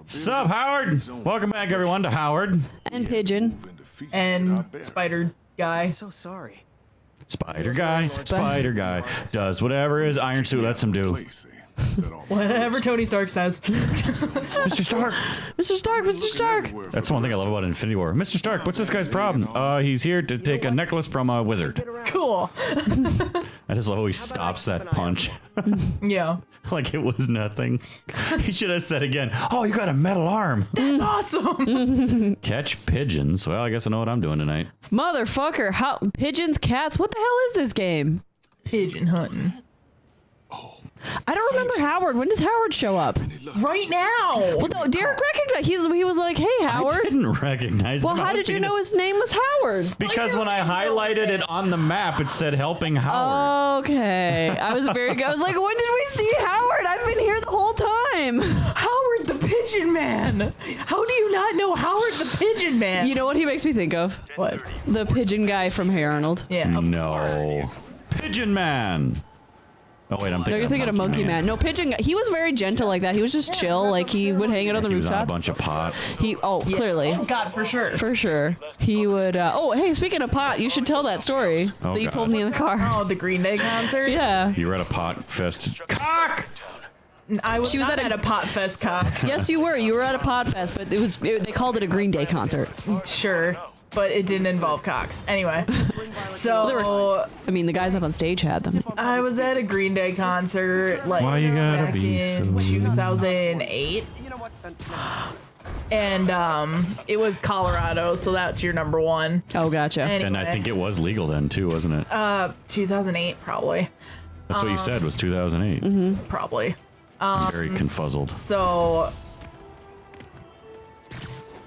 Sup, Howard? Welcome back, everyone, to Howard. And Pigeon. And Spider Guy. So sorry. Spider Guy does whatever his iron suit lets him do. Whatever Tony Stark says. Mr. Stark! Mr. Stark, Mr. Stark! That's one thing I love about Infinity War. Mr. Stark, what's this guy's problem? He's here to take a necklace from a wizard. Cool. I just love how he stops that punch. Yeah. Like it was nothing. He should have said again, oh, you got a metal arm. That's awesome. Catch pigeons. Well, I guess I know what I'm doing tonight. Motherfucker, how pigeons, cats, what the hell is this game? Pigeon hunting. I don't remember Howard. When does Howard show up? Right now. Well, no, Derek recognized. He was like, "Hey, Howard." I didn't recognize him. Well, how did you know his name was Howard? Because when I highlighted it on the map, it said helping Howard. Okay. I was like, when did we see Howard? I've been here the whole time. Howard the Pigeon Man. How do you not know Howard the Pigeon Man? You know what he makes me think of? What? The pigeon guy from Hey Arnold. Yeah. No. Pigeon Man. Oh wait, I'm thinking. No, you're thinking of Monkey Man. No, Pigeon. He was very gentle like that. He was just chill. Like he would hang out on the rooftops. He was on a bunch of pot. Clearly. Oh God, for sure. For sure. He would. Oh, hey, speaking of pot, you should tell that story that you pulled me in the car. Oh, the Green Day concert. Yeah. You were at a pot fest. Cock. I was. She was not at a pot fest. Cock. Yes, you were. You were at a pot fest, but they called it a Green Day concert. Sure. But it didn't involve cocks. Anyway, so the guys up on stage had them. I was at a Green Day concert like Why you gotta back be in so 2008, and it was Colorado, so that's your number one. Oh, gotcha. Anyway, And I think it was legal then too, wasn't it? 2008 probably. That's what you said was 2008. Probably. I'm very confuzzled.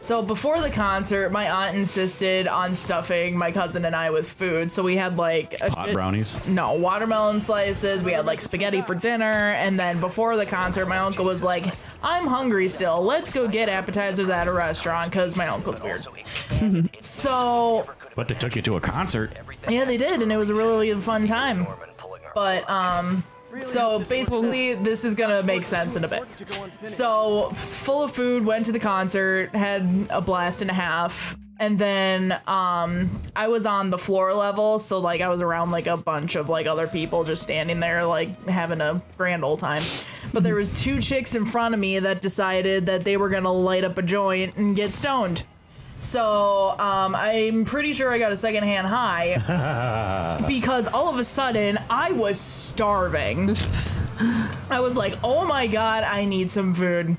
So before the concert, my aunt insisted on stuffing my cousin and I with food. So we had like Pot brownies? No, watermelon slices. We had like spaghetti for dinner. And then before the concert, my uncle was like, I'm hungry still. Let's go get appetizers at a restaurant because my uncle's weird. So. But they took you to a concert. Yeah, they did. And it was a really fun time. But, so basically, this is gonna make sense in a bit. So, full of food, went to the concert, had a blast and a half, and then I was on the floor level, so like I was around like a bunch of like other people just standing there like having a grand old time. But there was two chicks in front of me that decided that they were gonna light up a joint and get stoned. So, I'm pretty sure I got a secondhand high because all of a sudden I was starving. I was like, oh my God, I need some food.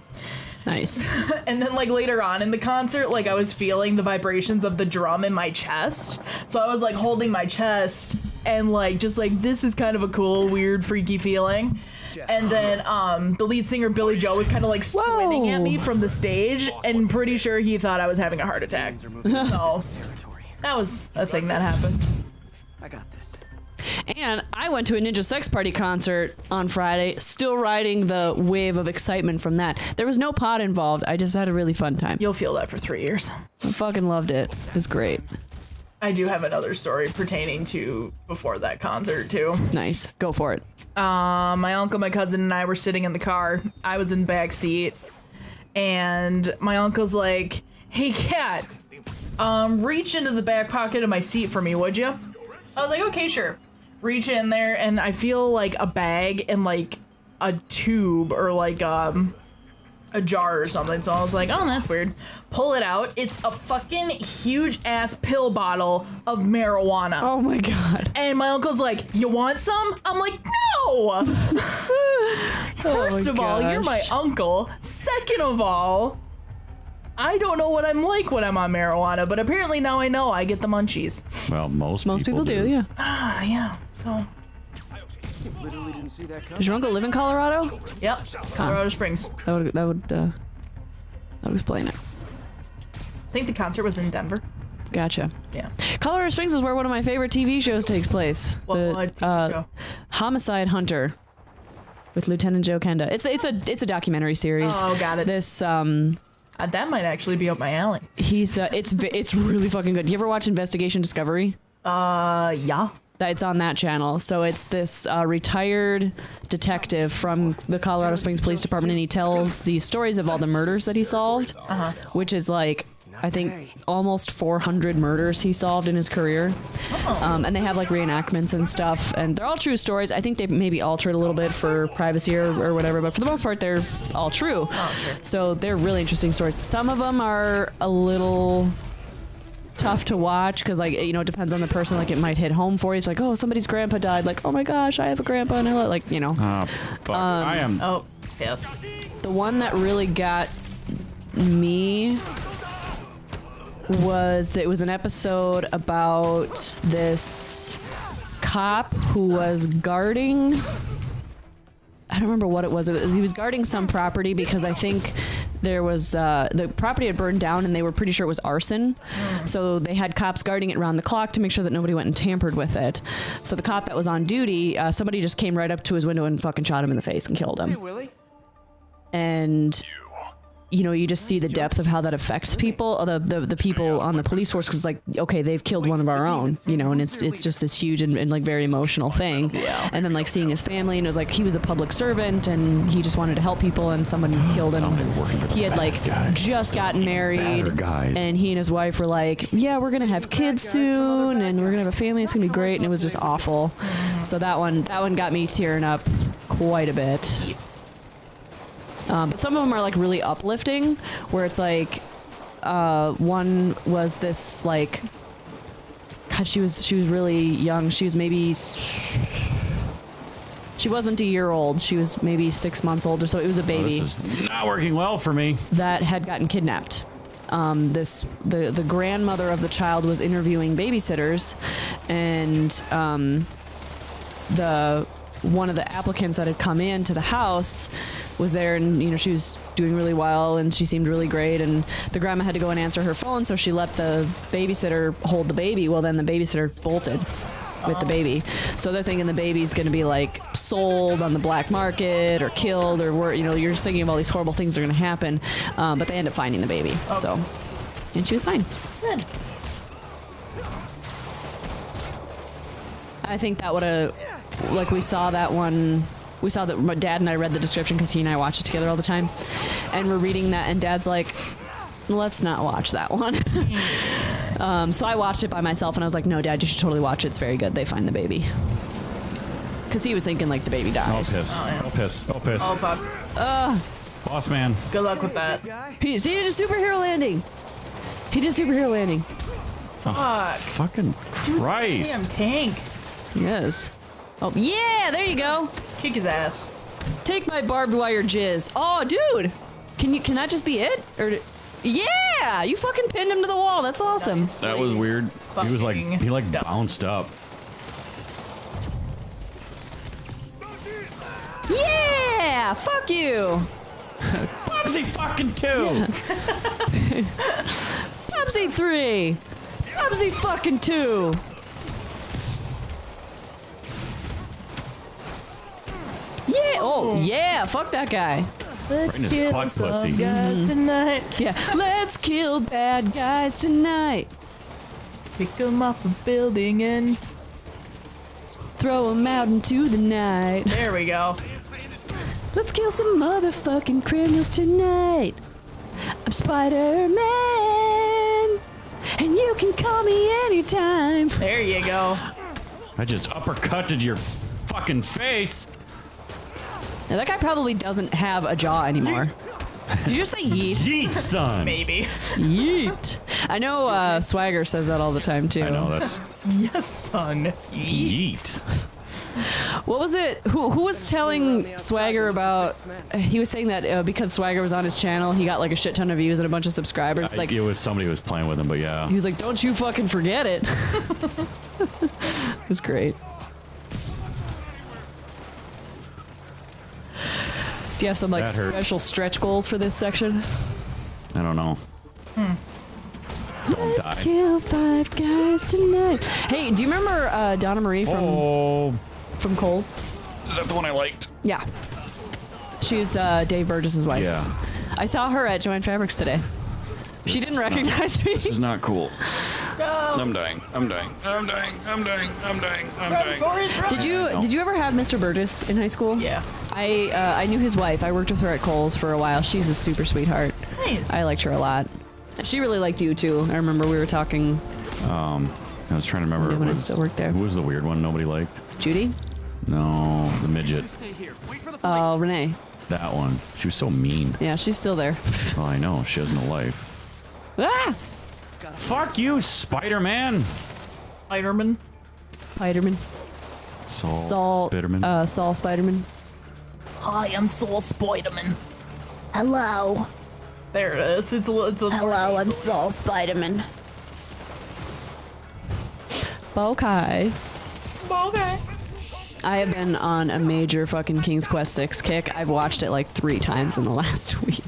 Nice. And then like later on in the concert, like I was feeling the vibrations of the drum in my chest. So I was like holding my chest and like, just like, this is kind of a cool, weird, freaky feling. And then the lead singer Billy Joe was kind of like squinting at me from the stage, and pretty sure he thought I was having a heart attack. So that was a thing that happened. I got this. And I went to a Ninja Sex Party concert on Friday, still riding the wave of excitement from that. There was no pot involved. I just had a really fun time. You'll feel that for 3 years. I fucking loved it. It was great. I do have another story pertaining to before that concert too. Nice. Go for it. My uncle, my cousin, and I were sitting in the car. I was in the back seat, and my uncle's like, "Hey, Kat, reach into the back pocket of my seat for me, would you?" I was like, "Okay, sure." Reach in there, and I feel like a bag and like a tube or like a jar or something. So I was like, "Oh, that's weird." Pull it out. It's a fucking huge ass pill bottle of marijuana. Oh my God. And my uncle's like, "You want some?" I'm like, "No." First of all, you're my uncle. Second of all, I don't know what I'm like when I'm on marijuana, but apparently now I know I get the munchies. Well, most people do, yeah. Yeah. So. Literally didn't see that coming. Does your uncle live in Colorado? Yep. Colorado Springs. That would explain it. I think the concert was in Denver. Gotcha. Yeah. Colorado Springs is where one of my favorite TV shows takes place. What TV show? Homicide Hunter with Lieutenant Joe Kenda. It's a documentary series. Oh, got it. This that might actually be up my alley. it's really fucking good. You ever watch Investigation Discovery? Yeah. It's on that channel. So it's this retired detective from the Colorado Springs Police Department, and he tells these stories of all the murders that he solved, which is like, I think almost 400 murders he solved in his career. And they have like reenactments and stuff, and they're all true stories. I think they maybe altered a little bit for privacy or whatever, but for the most part, they're all true. Oh, sure. So they're really interesting stories. Some of them are a little tough to watch because, like, you know, it depends on the person. Like, it might hit home for you. It's like, oh, somebody's grandpa died. Like, oh my gosh, I have a grandpa, and I like, you know. Fuck. I am. Oh, yes. The one that really got me was that it was an episode about this cop who was guarding, I don't remember what it was. He was guarding some property because I think there was the property had burned down and they were pretty sure it was arson. So they had cops guarding it around the clock to make sure that nobody went and tampered with it. So the cop that was on duty, somebody just came right up to his window and fucking shot him in the face and killed him. Hey, Willie. And you know, you just see the depth of how that affects people, the people on the police force, because, like, okay, they've killed one of our own, you know, and it's just this huge and like very emotional thing. Yeah. And then like seeing his family, and it was like he was a public servant and he just wanted to help people, and someone killed him. He had like just gotten married, and he and his wife were like, yeah, we're gonna have kids soon, and we're gonna have a family. It's gonna be great, and it was just awful. So that one got me tearing up quite a bit. But some of them are like really uplifting, where it's like, one was this like, God, she was really young. She was maybe, she wasn't a year old. She was maybe 6 months old or so. It was a baby. This is not working well for me. That had gotten kidnapped. The grandmother of the child was interviewing babysitters, and one of the applicants that had come in to the house was there, and you know, she was doing really well and she seemed really great, and the grandma had to go and answer her phone, so she let the babysitter hold the baby. Well, then the babysitter bolted with the baby, so they're thinking the baby's going to be like sold on the black market or killed, or you know, you're just thinking of all these horrible things that are going to happen, but they end up finding the baby. So, and she was fine. Good. I think that would have, like, we saw that one. We saw that my dad and I read the description because he and I watch it together all the time, and we're reading that, and Dad's like, let's not watch that one. So I watched it by myself, and I was like, no, Dad, you should totally watch it. It's very good. They find the baby. Because he was thinking like the baby dies. Oh, piss. Oh, piss. Oh, piss. Oh, fuck. Boss man. Good luck with that. He did a superhero landing. He did a superhero landing. Fuck. Fucking Christ. Damn tank. Yes. Oh, yeah, there you go. Kick his ass. Take my barbed wire jizz. Oh, dude. Can that just be it? Or yeah, you fucking pinned him to the wall. That's awesome. Nice. That was weird. He was like, he like Dumb. bounced up. Yeah, fuck you. Bubsy fucking 2. Bubsy 3. Bubsy fucking 2. Yeah. Oh, yeah. Fuck that guy. Right in his butt pussy. Guys tonight. Yeah. Let's kill bad guys tonight. Pick them off a building and Throw them out into the night. there we go. Let's kill some motherfucking criminals tonight. I'm Spiderman, and you can call me anytime. There you go. I just uppercutted your fucking face. Now, that guy probably doesn't have a jaw anymore. Did you just say yeet? Yeet, son. Maybe. Yeet. I know Swagger says that all the time, too. I know, that's Yes, son. yeet. What was it? Who was telling Swagger about... He was saying that because Swagger was on his channel, he got like a shit ton of views and a bunch of subscribers. Like, It was somebody who was playing with him, but yeah. he was like, don't you fucking forget it. It was great. Do you have some like That hurt. special stretch goals for this section? I don't know. Don't die. Kill 5 guys tonight. Hey, do you remember Donna Marie from Kohl's? Is that the one I liked? Yeah. She was Dave Burgess's wife. Yeah. I saw her at Joanne Fabrics today. She didn't recognize me. This is not cool. I'm dying. Did you ever have Mr. Burgess in high school? Yeah. I knew his wife. I worked with her at Kohl's for a while. She's a super sweetheart. Nice. I liked her a lot. She really liked you too. I remember we were talking. I was trying to remember. When I still worked there. Who was the weird one nobody liked? Judy? No, the midget. Oh, Renee. That one. She was so mean. Yeah, she's still there. Oh, I know. She has no life. Ah! Fuck you, Spider-Man. Spiderman. Spiderman. Saul Spiderman. Saul Spiderman. Hi, I'm Saul Spiderman. Hello. There it is. It's a Hello, I'm Saul Spiderman. Okay. Okay. I have been on a major fucking King's Quest 6 kick. I've watched it like 3 times in the last week.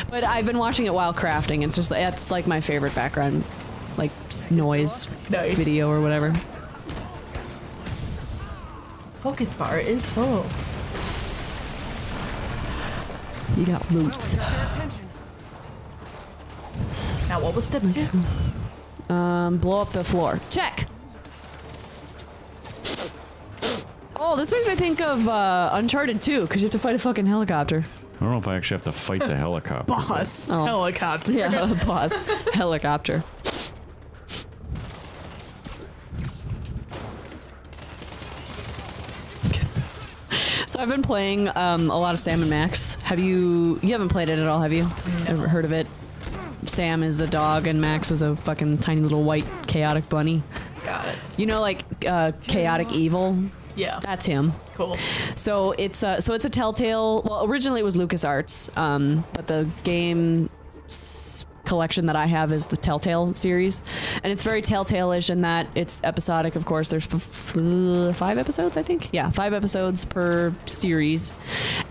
But I've been watching it while crafting. It's like my favorite background, like noise video or whatever. Focus bar is full. You got boots. Now what was step 2? Blow up the floor. Check. Oh, this makes me think of Uncharted 2, because you have to fight a fucking helicopter. I don't know if I actually have to fight the helicopter. Boss. Oh. Helicopter. Yeah, boss. Helicopter. So I've been playing a lot of Sam and Max. You haven't played it at all, have you? Ever heard of it? Sam is a dog and Max is a fucking tiny little white chaotic bunny. Got it. You know, like Chaotic Evil? Yeah. That's him. Cool. So it's a Telltale. Well, originally it was LucasArts, but the game collection that I have is the Telltale series, and it's very Telltale-ish in that it's episodic. Of course, there's 5 episodes, I think. Yeah, 5 episodes per series,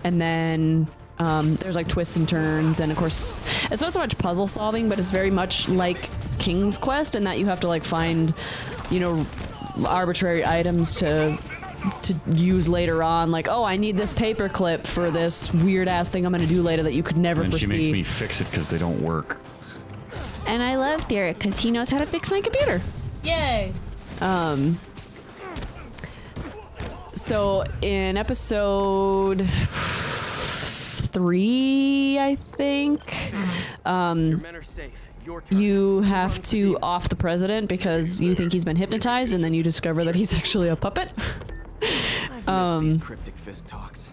and then there's like twists and turns, and of course, it's not so much puzzle solving, but it's very much like King's Quest in that you have to like find, arbitrary items to use later on, like, oh, I need this paper clip for this weird ass thing I'm gonna do later that you could never foresee. And she makes me fix it because they don't work. And I love Derek because he knows how to fix my computer. Yay. So in episode 3, I think, Your men are safe. Your turn. you have to off the president because you think he's been hypnotized, and then you discover that he's actually a puppet. I've missed these cryptic fist talks.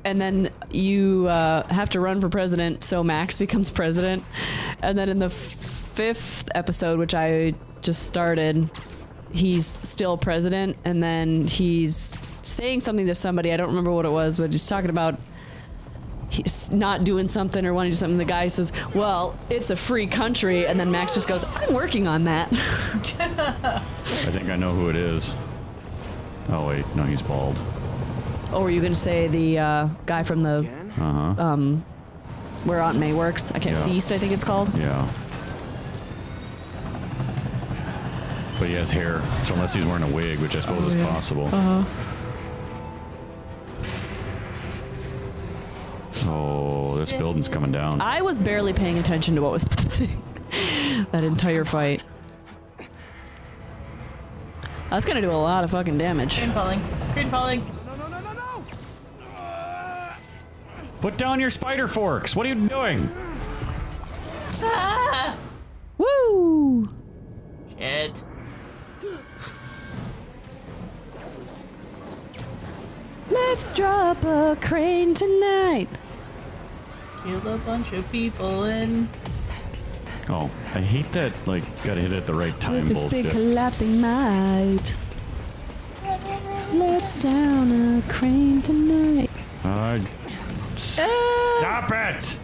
And then you have to run for president, so Max becomes president. And then in the 5th episode, which I just started, he's still president, and then he's saying something to somebody. I don't remember what it was, but he's talking about he's not doing something or wanting to do something. The guy says, well, it's a free country, and then Max just goes, I'm working on that. I think I know who it is. Oh wait, no, he's bald. Oh, were you going to say the guy from the where Aunt May works? I can't Feast, I think it's called. Yeah. But he has hair, so unless he's wearing a wig, which I suppose is possible. Oh, this building's coming down. I was barely paying attention to what was happening that entire fight. That's gonna do a lot of fucking damage. Green falling. Green falling. Put down your spider forks. What are you doing? Ah! Woo! Shit. Let's drop a crane tonight. Kill a bunch of people and Oh, I hate that, like, gotta hit it at the right time With its big bullshit. collapsing might. Let's down a crane tonight. Stop it!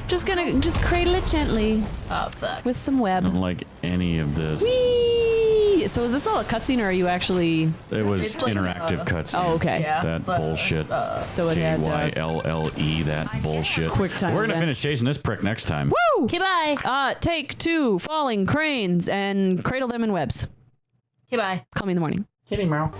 Just cradle it gently oh fuck. with some I web. don't like any of this. Whee! So is this all a cutscene, or are you actually? It was It's like, interactive cutscene. Oh, okay. Yeah. That but, bullshit. So it had JYLLE, that bullshit. Quick time We're gonna events. finish chasing this prick next time. Woo! Okay, bye. Take 2 falling cranes and cradle them in webs. Okay, bye. Call me in the morning. Kitty meow.